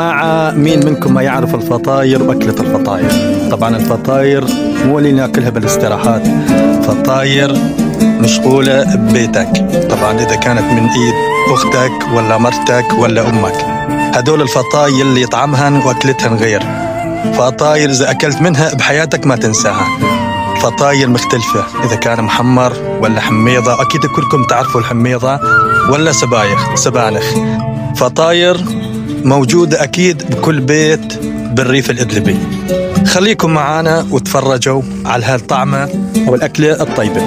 جماعة، مين منكم ما يعرف الفطاير وأكلة الفطاير؟ طبعا الفطاير مو اللي ناكلها بالاستراحات، فطاير مشغولة ببيتك، طبعا إذا كانت من إيد أختك ولا مرتك ولا أمك. هدول الفطاير اللي طعمهن وأكلتهن غير، فطاير إذا أكلت منها بحياتك ما تنساها. فطاير مختلفة، إذا كان محمر ولا حميضة، أكيد كلكم تعرفوا الحميضة، ولا سبانخ. فطاير موجودة أكيد بكل بيت بالريف الإدلبي. خليكم معانا وتفرجوا على هالطعمة والأكلة الطيبة.